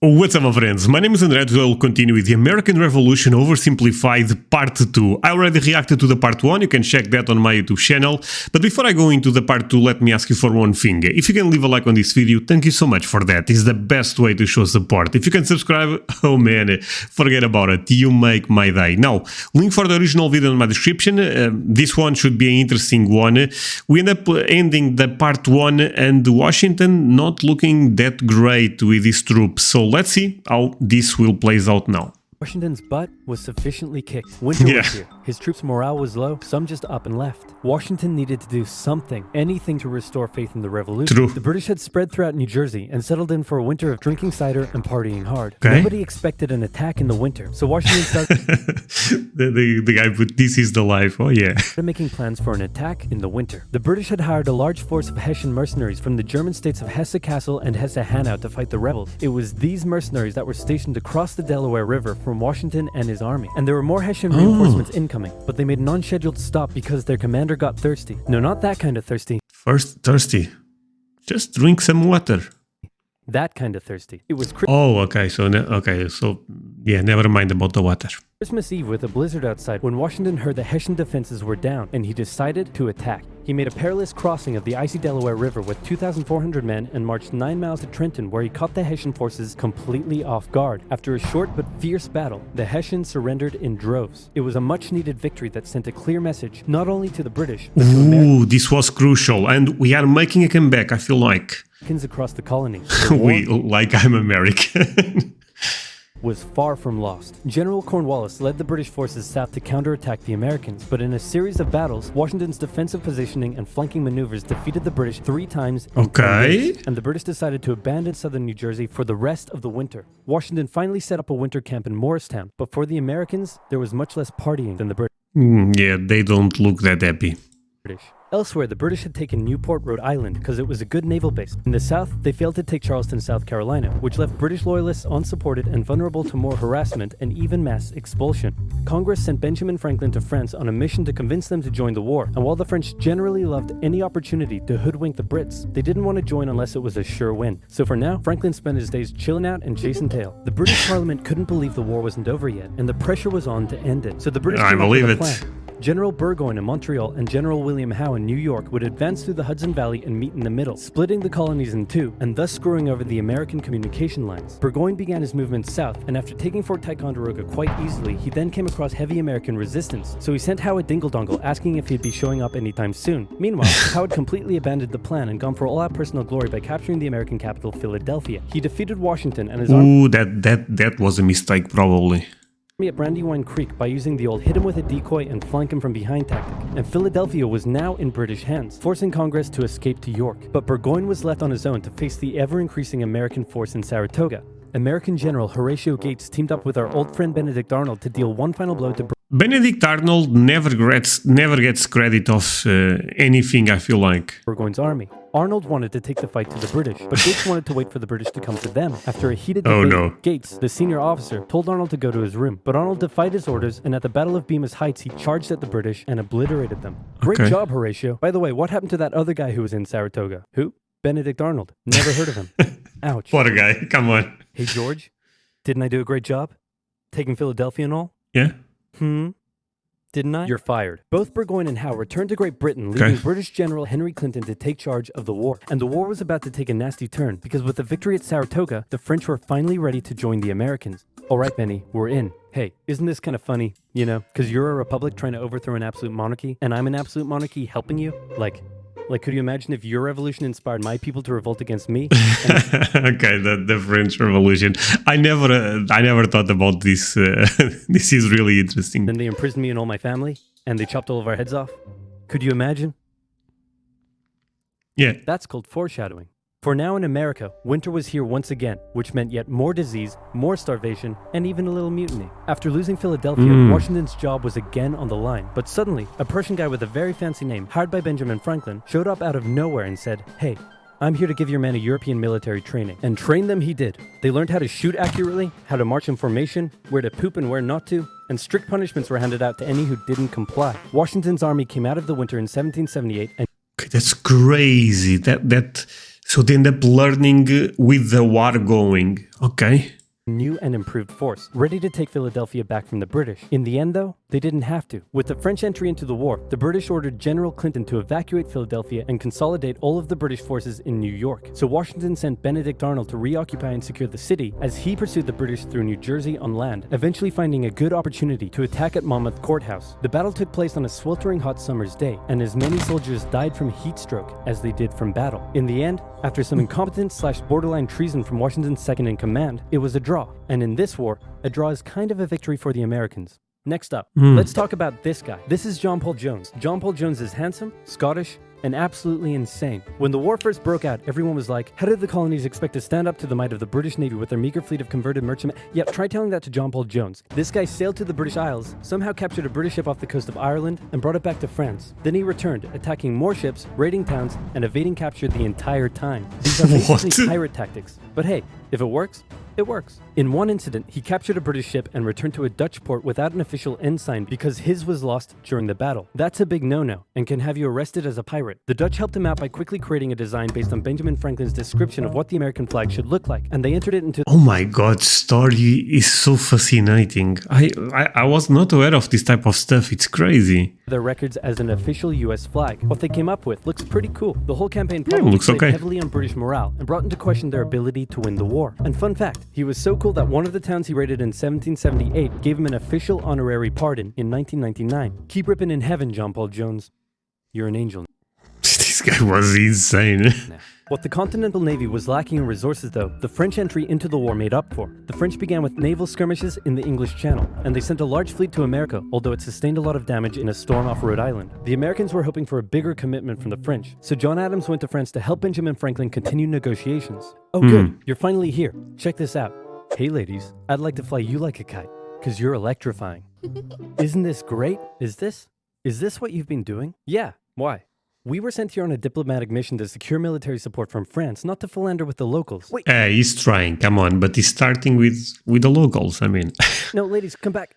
What's up, my friends? My name is André. Today we'll continue with the American Revolution Oversimplified Part 2. I already reacted to the Part 1, you can check that on my YouTube channel. But before I go into the Part 2, let me ask you for one thing. If you can leave a like on this video, thank you so much for that. It's the best way to show support. If you can subscribe, oh man, forget about it. You make my day. Now, link for the original video in my description. This one should be an interesting one. We end up ending the Part 1 and Washington not looking that great with his troops. So let's see how this will plays out now. Washington's butt was sufficiently kicked. Winter was here. His troops' morale was low, some just up and left. Washington needed to do something, anything to restore faith in the revolution. True. The British had spread throughout New Jersey and settled in for a winter of drinking cider and partying hard. Okay. Nobody expected an attack in the winter, so Washington started the guy put "This is the life." Oh yeah. making plans for an attack in the winter. The British had hired a large force of Hessian mercenaries from the German states of Hesse-Kassel and Hesse-Hanau to fight the rebels. It was these mercenaries that were stationed across the Delaware River from Washington and his army. And there were more Hessian reinforcements incoming, but they made an unscheduled stop because their commander got thirsty. No, not that kind of thirsty. First, thirsty. Just drink some water. That kind of thirsty. It was Oh, okay. So yeah, never mind about the water. Christmas Eve with a blizzard outside when Washington heard the Hessian defenses were down and he decided to attack. He made a perilous crossing of the icy Delaware River with 2,400 men and marched 9 miles to Trenton, where he caught the Hessian forces completely off guard. After a short but fierce battle, the Hessians surrendered in droves. It was a much-needed victory that sent a clear message not only to the British, but to Ooh, this was crucial, and we are making a comeback, I feel like. Americans across the colonies. I'm American. Was far from lost. General Cornwallis led the British forces south to counterattack the Americans, but in a series of battles, Washington's defensive positioning and flanking maneuvers defeated the British 3 times in 10 days, and the British decided to abandon southern New Jersey for the rest of the winter. Washington finally set up a winter camp in Morristown, but for the Americans, there was much less partying than the British. Yeah, they don't look that happy. Elsewhere, the British had taken Newport, Rhode Island, because it was a good naval base. In the south, they failed to take Charleston, South Carolina, which left British loyalists unsupported and vulnerable to more harassment and even mass expulsion. Congress sent Benjamin Franklin to France on a mission to convince them to join the war, and while the French generally loved any opportunity to hoodwink the Brits, they didn't want to join unless it was a sure win. So for now, Franklin spent his days chilling out and chasing tail. The British Parliament couldn't believe the war wasn't over yet, and the pressure was on to end it. So the British I believe it. General Burgoyne in Montreal and General William Howe in New York would advance through the Hudson Valley and meet in the middle, splitting the colonies in two and thus screwing over the American communication lines. Burgoyne began his movement south, and after taking Fort Ticonderoga quite easily, he then came across heavy American resistance, so he sent Howe a dingle-dongle asking if he'd be showing up anytime soon. Meanwhile, Howe had completely abandoned the plan and gone for all-out personal glory by capturing the American capital, Philadelphia. He defeated Washington and his army. Ooh, that was a mistake, probably. At Brandywine Creek by using the old hit him with a decoy and flank him from behind tactic, and Philadelphia was now in British hands, forcing Congress to escape to York. But Burgoyne was left on his own to face the ever-increasing American force in Saratoga. American General Horatio Gates teamed up with our old friend Benedict Arnold to deal one final blow to Benedict Arnold never gets credit of anything, I feel like. Burgoyne's army. Arnold wanted to take the fight to the British, but Gates wanted to wait for the British to come to them. After a heated debate, Gates, the senior officer, told Arnold to go to his room, but Arnold defied his orders, and at the Battle of Bemis Heights, he charged at the British and obliterated them. Great job, Horatio. By the way, what happened to that other guy who was in Saratoga? Who? Benedict Arnold. Never heard of him. Ouch. What a guy. Come on. Hey, George, didn't I do a great job? Taking Philadelphia and all? Yeah. Didn't I? You're fired. Both Burgoyne and Howe returned to Great Britain, leaving British General Henry Clinton to take charge of the war. And the war was about to take a nasty turn, because with the victory at Saratoga, the French were finally ready to join the Americans. All right, Benny, we're in. Hey, isn't this kind of funny? You know, because you're a republic trying to overthrow an absolute monarchy, and I'm an absolute monarchy helping you? Like, could you imagine if your revolution inspired my people to revolt against me? Okay, the French Revolution. I never thought about this. This is really interesting. Then they imprisoned me and all my family, and they chopped all of our heads off. Could you imagine? Yeah. That's called foreshadowing. For now in America, winter was here once again, which meant yet more disease, more starvation, and even a little mutiny. After losing Philadelphia, Washington's job was again on the line. But suddenly, a Prussian guy with a very fancy name, hired by Benjamin Franklin, showed up out of nowhere and said, "Hey, I'm here to give your men a European military training." And train them he did. They learned how to shoot accurately, how to march in formation, where to poop and where not to, and strict punishments were handed out to any who didn't comply. Washington's army came out of the winter in 1778 and... Okay, that's crazy. That So they end up learning with the war going. Okay. New and improved force, ready to take Philadelphia back from the British. In the end, though, they didn't have to. With the French entry into the war, the British ordered General Clinton to evacuate Philadelphia and consolidate all of the British forces in New York. So Washington sent Benedict Arnold to reoccupy and secure the city as he pursued the British through New Jersey on land, eventually finding a good opportunity to attack at Monmouth Courthouse. The battle took place on a sweltering hot summer's day, and as many soldiers died from heat stroke as they did from battle. In the end, after some incompetence/borderline treason from Washington's second in command, it was a draw. And in this war, a draw is kind of a victory for the Americans. Next up, let's talk about this guy. This is John Paul Jones. John Paul Jones is handsome, Scottish, and absolutely insane. When the war first broke out, everyone was like, how did the colonies expect to stand up to the might of the British Navy with their meager fleet of converted merchantmen? Yep, try telling that to John Paul Jones. This guy sailed to the British Isles, somehow captured a British ship off the coast of Ireland, and brought it back to France. Then he returned, attacking more ships, raiding towns, and evading capture the entire time. These are basically pirate tactics. But hey, if it works, it works. In one incident, he captured a British ship and returned to a Dutch port without an official ensign because his was lost during the battle. That's a big no-no and can have you arrested as a pirate. The Dutch helped him out by quickly creating a design based on Benjamin Franklin's description of what the American flag should look like, and they entered it into— Oh my god, story is so fascinating. I was not aware of this type of stuff. It's crazy. their records as an official US flag. What they came up with looks pretty cool. The whole campaign probably looks played okay. heavily on British morale and brought into question their ability to win the war. And fun fact, he was so cool that one of the towns he raided in 1778 gave him an official honorary pardon in 1999. Keep ripping in heaven, John Paul Jones. You're an angel. This guy was insane. What the Continental Navy was lacking in resources, though, the French entry into the war made up for. The French began with naval skirmishes in the English Channel, and they sent a large fleet to America, although it sustained a lot of damage in a storm off Rhode Island. The Americans were hoping for a bigger commitment from the French, so John Adams went to France to help Benjamin Franklin continue negotiations. Oh good, you're finally here. Check this out. Hey ladies, I'd like to fly you like a kite, cause you're electrifying. Isn't this great? Is this what you've been doing? Yeah, why? We were sent here on a diplomatic mission to secure military support from France, not to philander with the locals. Wait. He's trying, come on, but he's starting with the locals, I mean. No, ladies, come back.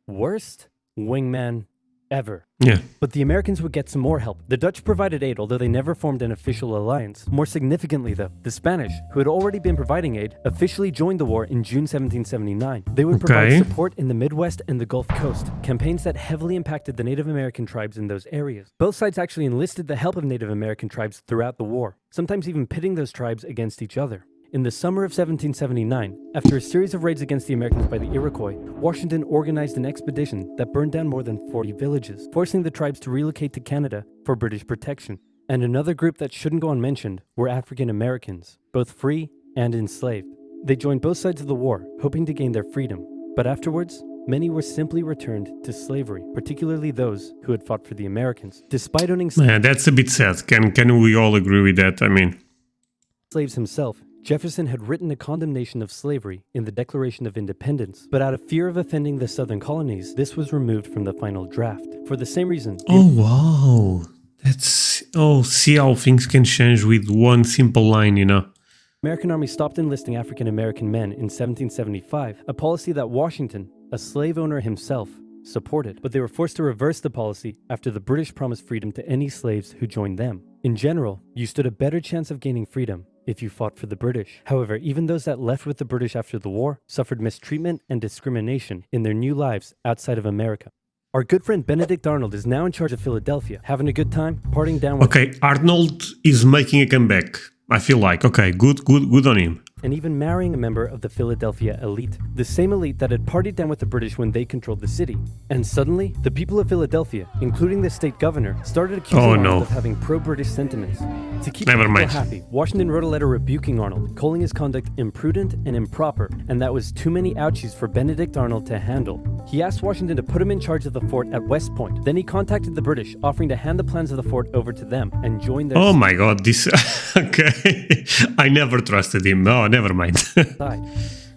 Worst wingman ever. Yeah. But the Americans would get some more help. The Dutch provided aid, although they never formed an official alliance. More significantly, though, the Spanish, who had already been providing aid, officially joined the war in June 1779. They would provide support in the Midwest and the Gulf Coast, campaigns that heavily impacted the Native American tribes in those areas. Both sides actually enlisted the help of Native American tribes throughout the war, sometimes even pitting those tribes against each other. In the summer of 1779, after a series of raids against the Americans by the Iroquois, Washington organized an expedition that burned down more than 40 villages, forcing the tribes to relocate to Canada for British protection. And another group that shouldn't go unmentioned were African Americans, both free and enslaved. They joined both sides of the war, hoping to gain their freedom. But afterwards, many were simply returned to slavery, particularly those who had fought for the Americans. Despite owning that's a bit sad. Can we all agree with that? I mean, slaves himself, Jefferson had written a condemnation of slavery in the Declaration of Independence, but out of fear of offending the southern colonies, this was removed from the final draft. For the same reason— Oh, wow. See how things can change with one simple line, you know. American Army stopped enlisting African American men in 1775, a policy that Washington, a slave owner himself, supported. But they were forced to reverse the policy after the British promised freedom to any slaves who joined them. In general, you stood a better chance of gaining freedom if you fought for the British. However, even those that left with the British after the war suffered mistreatment and discrimination in their new lives outside of America. Our good friend Benedict Arnold is now in charge of Philadelphia, having a good time, partying down with— Okay, Arnold is making a comeback. I feel like, okay, good on him. And even marrying a member of the Philadelphia elite, the same elite that had partied down with the British when they controlled the city. And suddenly, the people of Philadelphia, including the state governor, started accusing Arnold of having pro-British sentiments. To keep people happy, Washington wrote a letter rebuking Arnold, calling his conduct imprudent and improper, and that was too many ouchies for Benedict Arnold to handle. He asked Washington to put him in charge of the fort at West Point. Then he contacted the British, offering to hand the plans of the fort over to them and join their— Oh my god, this— okay. I never trusted him. Oh, never mind. side.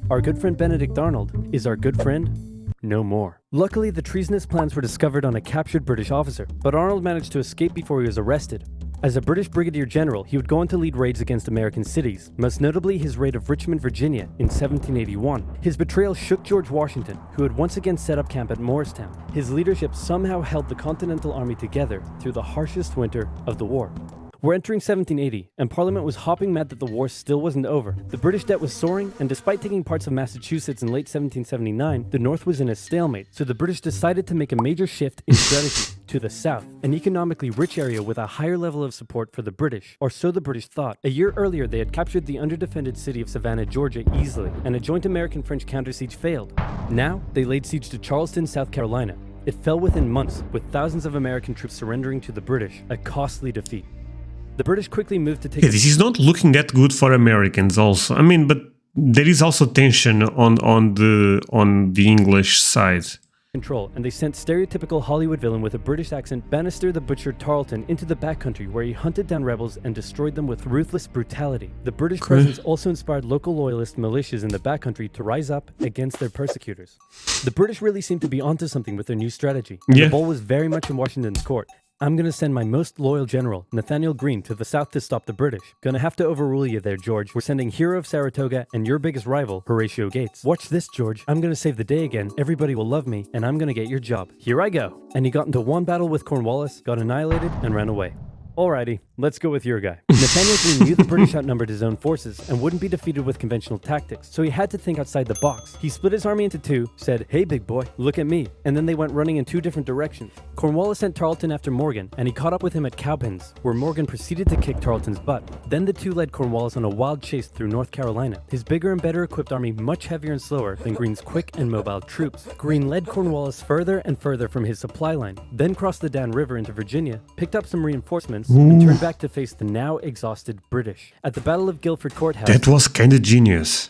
Our good friend Benedict Arnold is our good friend no more. Luckily, the treasonous plans were discovered on a captured British officer, but Arnold managed to escape before he was arrested. As a British brigadier general, he would go on to lead raids against American cities, most notably his raid of Richmond, Virginia in 1781. His betrayal shook George Washington, who had once again set up camp at Morristown. His leadership somehow held the Continental Army together through the harshest winter of the war. We're entering 1780, and Parliament was hopping mad that the war still wasn't over. The British debt was soaring, and despite taking parts of Massachusetts in late 1779, the North was in a stalemate, so the British decided to make a major shift in strategy to the south, an economically rich area with a higher level of support for the British, or so the British thought. A year earlier, they had captured the underdefended city of Savannah, Georgia easily, and a joint American-French counter-siege failed. Now, they laid siege to Charleston, South Carolina. It fell within months, with thousands of American troops surrendering to the British, a costly defeat. The British quickly moved to take... Yeah, this is not looking that good for Americans also. I mean, but there is also tension on the English side. Control, and they sent stereotypical Hollywood villain with a British accent, Bannister the Butcher Tarleton, into the backcountry where he hunted down rebels and destroyed them with ruthless brutality. The British presence also inspired local loyalist militias in the backcountry to rise up against their persecutors. The British really seemed to be onto something with their new strategy. The ball was very much in Washington's court. I'm gonna send my most loyal general, Nathaniel Greene, to the south to stop the British. Gonna have to overrule you there, George. We're sending hero of Saratoga and your biggest rival, Horatio Gates. Watch this, George. I'm gonna save the day again, everybody will love me, and I'm gonna get your job. Here I go. And he got into one battle with Cornwallis, got annihilated, and ran away. Alrighty, let's go with your guy. Nathaniel Greene knew the British outnumbered his own forces and wouldn't be defeated with conventional tactics, so he had to think outside the box. He split his army into two, said, "Hey big boy, look at me," and then they went running in two different directions. Cornwallis sent Tarleton after Morgan, and he caught up with him at Cowpens, where Morgan proceeded to kick Tarleton's butt. Then the two led Cornwallis on a wild chase through North Carolina, his bigger and better equipped army much heavier and slower than Greene's quick and mobile troops. Greene led Cornwallis further and further from his supply line, then crossed the Dan River into Virginia, picked up some reinforcements, and turned back to face the now exhausted British. At the Battle of Guilford Courthouse, that was kinda genius.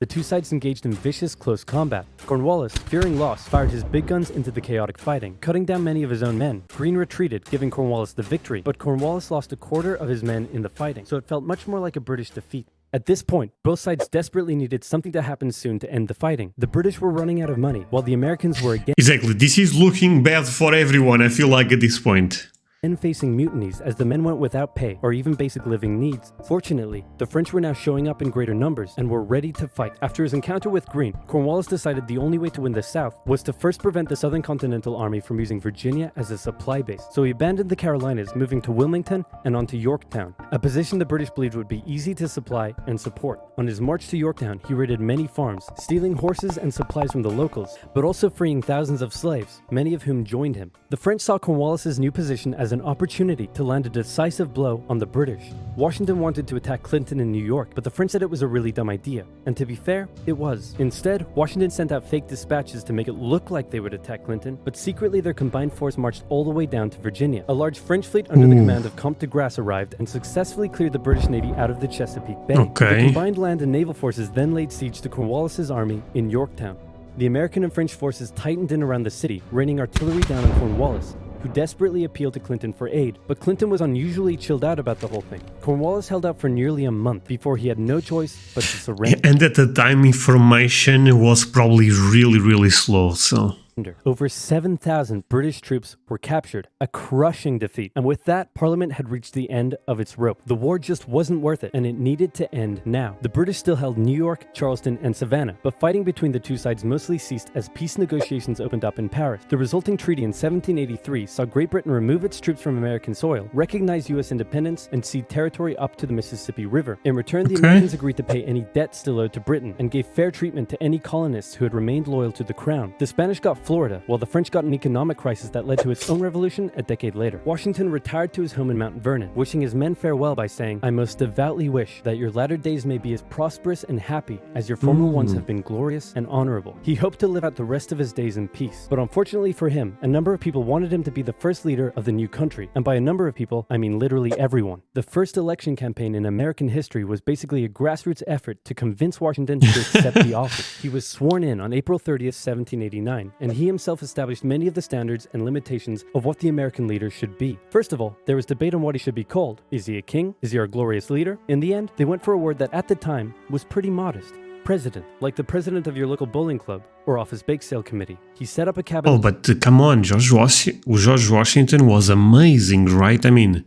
the two sides engaged in vicious close combat. Cornwallis, fearing loss, fired his big guns into the chaotic fighting, cutting down many of his own men. Greene retreated, giving Cornwallis the victory, but Cornwallis lost a quarter of his men in the fighting, so it felt much more like a British defeat. At this point, both sides desperately needed something to happen soon to end the fighting. The British were running out of money, while the Americans were again This is looking bad for everyone, I feel like, at this point. and facing mutinies as the men went without pay or even basic living needs. Fortunately, the French were now showing up in greater numbers and were ready to fight. After his encounter with Greene, Cornwallis decided the only way to win the South was to first prevent the Southern Continental Army from using Virginia as a supply base. So he abandoned the Carolinas, moving to Wilmington and on to Yorktown, a position the British believed would be easy to supply and support. On his march to Yorktown, he raided many farms, stealing horses and supplies from the locals, but also freeing thousands of slaves, many of whom joined him. The French saw Cornwallis's new position as an opportunity to land a decisive blow on the British. Washington wanted to attack Clinton in New York, but the French said it was a really dumb idea. And to be fair, it was. Instead, Washington sent out fake dispatches to make it look like they would attack Clinton, but secretly their combined force marched all the way down to Virginia. A large French fleet under the command of Comte de Grasse arrived and successfully cleared the British Navy out of the Chesapeake Bay. The combined land and naval forces then laid siege to Cornwallis's army in Yorktown. The American and French forces tightened in around the city, raining artillery down on Cornwallis, who desperately appealed to Clinton for aid, but Clinton was unusually chilled out about the whole thing. Cornwallis held out for nearly a month before he had no choice but to surrender. And at the time, information was probably really slow, so... Over 7,000 British troops were captured, a crushing defeat. And with that, Parliament had reached the end of its rope. The war just wasn't worth it, and it needed to end now. The British still held New York, Charleston, and Savannah, but fighting between the two sides mostly ceased as peace negotiations opened up in Paris. The resulting treaty in 1783 saw Great Britain remove its troops from American soil, recognize U.S. independence, and cede territory up to the Mississippi River. In return, the Americans agreed to pay any debt still owed to Britain, and gave fair treatment to any colonists who had remained loyal to the crown. The Spanish got Florida, while the French got an economic crisis that led to its own revolution a decade later. Washington retired to his home in Mount Vernon, wishing his men farewell by saying, "I most devoutly wish that your latter days may be as prosperous and happy as your former ones have been glorious and honorable." He hoped to live out the rest of his days in peace. But unfortunately for him, a number of people wanted him to be the first leader of the new country. And by a number of people, I mean literally everyone. The first election campaign in American history was basically a grassroots effort to convince Washington to accept the office. He was sworn in on April 30th, 1789, and he himself established many of the standards and limitations of what the American leader should be. First of all, there was debate on what he should be called. Is he a king? Is he our glorious leader? In the end, they went for a word that at the time was pretty modest. President, like the president of your local bowling club or office bake sale committee. He set up a cabinet... Oh, but come on, George Washington was amazing, right? I mean,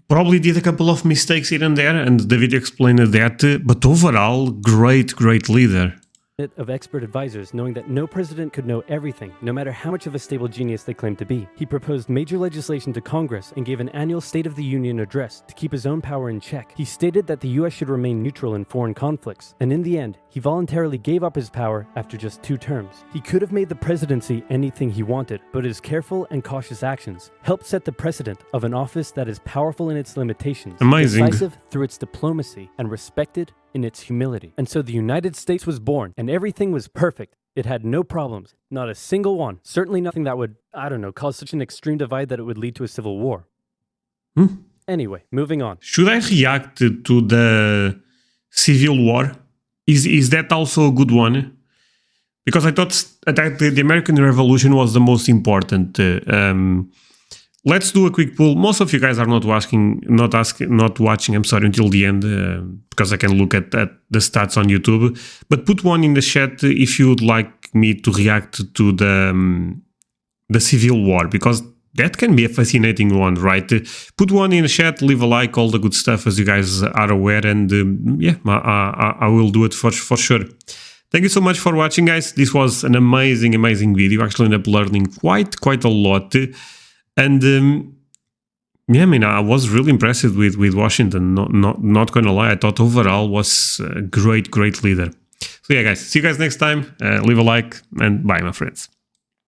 probably did a couple of mistakes here and there, and David explained that, but overall, great leader. of expert advisors, knowing that no president could know everything, no matter how much of a stable genius they claimed to be. He proposed major legislation to Congress and gave an annual State of the Union address to keep his own power in check. He stated that the US should remain neutral in foreign conflicts, and in the end, he voluntarily gave up his power after just 2 terms. He could have made the presidency anything he wanted, but his careful and cautious actions helped set the precedent of an office that is powerful in its limitations, Amazing. decisive through its diplomacy, and respected in its humility. And so the United States was born, and everything was perfect. It had no problems, not a single one. Certainly nothing that would, I don't know, cause such an extreme divide that it would lead to a civil war. Anyway, moving on. Should I react to the civil war? Is that also a good one? Because I thought the American Revolution was the most important. Let's do a quick poll. Most of you guys are not watching. I'm sorry, until the end because I can look at the stats on YouTube. But put one in the chat if you would like me to react to the civil war, because that can be a fascinating one, right? Put one in the chat, leave a like, all the good stuff, as you guys are aware, and yeah, I will do it for sure. Thank you so much for watching, guys. This was an amazing video. Actually ended up learning quite a lot. And yeah, I mean, I was really impressed with Washington. Not gonna lie, I thought overall was a great leader. So yeah, guys, see you guys next time. Leave a like, and bye, my friends.